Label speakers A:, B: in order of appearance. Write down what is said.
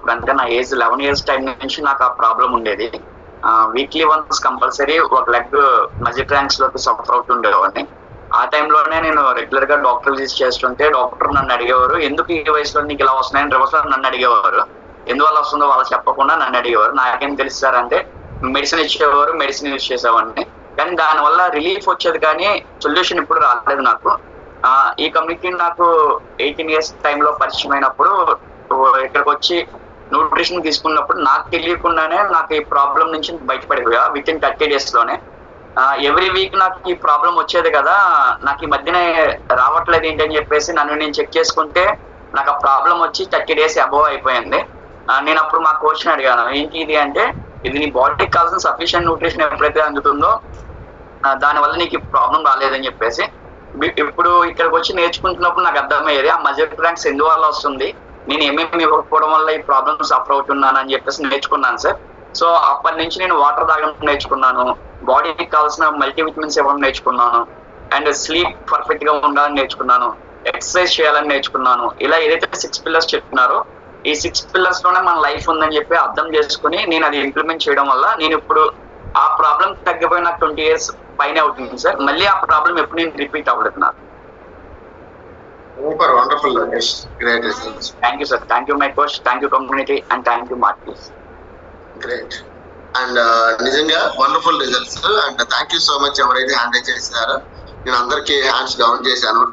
A: ఉన్నప్పుడు, అంటే నా ఏజ్ 11 years టైం నుంచి నాకు ఆ ప్రాబ్లం ఉండేది. వీక్లీ వన్స్ కంపల్సరీ ఒక లెగ్ మజిల్ ట్రాంక్స్ లోకి సఫర్ అవుతుండేవాడిని. ఆ టైంలోనే నేను రెగ్యులర్ గా డాక్టర్ విజిట్ చేస్తుంటే డాక్టర్ నన్ను అడిగేవారు, ఎందుకు ఈ వయసులో నీకు ఇలా వస్తున్నాయని రివర్స్ లో నన్ను అడిగేవారు. ఎందువల్ల వస్తుందో వాళ్ళు చెప్పకుండా నన్ను అడిగేవారు. నాకేం తెలుస్తారంటే మెడిసిన్ ఇచ్చేవారు, మెడిసిన్ యూజ్ చేసేవాడిని. కానీ దానివల్ల రిలీఫ్ వచ్చేది కానీ సొల్యూషన్ ఇప్పుడు రాలేదు నాకు. ఈ కమ్యూనిటీ నాకు 18 years టైంలో పరిచయం అయినప్పుడు ఇక్కడికి వచ్చి న్యూట్రిషన్ తీసుకున్నప్పుడు నాకు తెలియకుండానే నాకు ఈ ప్రాబ్లం నుంచి బయటపడిపోయా విత్ ఇన్ 30 days లోనే. ఎవ్రీ వీక్ నాకు ఈ ప్రాబ్లం వచ్చేది కదా, నాకు ఈ మధ్యనే రావట్లేదు ఏంటి అని చెప్పేసి నన్ను నేను చెక్ చేసుకుంటే నాకు ఆ ప్రాబ్లం వచ్చి 30 days అబోవ్ అయిపోయింది. నేను అప్పుడు మా కోచ్ని అడిగాను, ఏంటి ఇది అంటే, ఇది నీ బాడీకి కావాల్సిన సఫిషియెంట్ న్యూట్రిషన్ ఎప్పుడైతే అందుతుందో దానివల్ల నీకు ప్రాబ్లం రాలేదని చెప్పేసి. ఇప్పుడు ఇక్కడికి వచ్చి నేర్చుకుంటున్నప్పుడు నాకు అర్థమయ్యేది ఆ మజిల్ ట్రాంక్స్ ఎందువల్ల వస్తుంది, నేను ఏమేమి ఇవ్వకపోవడం వల్ల ఈ ప్రాబ్లమ్ సఫర్ అవుతున్నాను అని చెప్పేసి నేర్చుకున్నాను సార్. సో అప్పటి నుంచి నేను వాటర్ తాగడం నేర్చుకున్నాను, బాడీకి కావాల్సిన మల్టీవిటమిన్స్ ఇవ్వడం నేర్చుకున్నాను, అండ్ స్లీప్ పర్ఫెక్ట్ గా ఉండాలని నేర్చుకున్నాను, ఎక్సర్సైజ్ చేయాలని నేర్చుకున్నాను. ఇలా ఏదైతే 6 pillars చెప్తున్నారో ఈ 6 pillars లోనే మన లైఫ్ ఉందని చెప్పి అర్థం చేసుకుని నేను అది ఇంప్లిమెంట్ చేయడం వల్ల నేను ఇప్పుడు ఆ ప్రాబ్లం తగ్గిపోయి నాకు 20 years పైన అవుతుంది సార్. మళ్ళీ ఆ ప్రాబ్లం ఎప్పుడు నేను రిపీట్ అవ్వలేదు నాకు.
B: Super, wonderful, great results.
A: Thank you sir, thank you my coach, thank you community and thank you మార్టీస్.
B: గ్రేట్ అండ్ నిజంగా wonderful results and thank you so much. ఎవరైతే హ్యాండిల్ చేశారో నేను అందరికీ హ్యాండ్స్ డౌన్ చేశాను.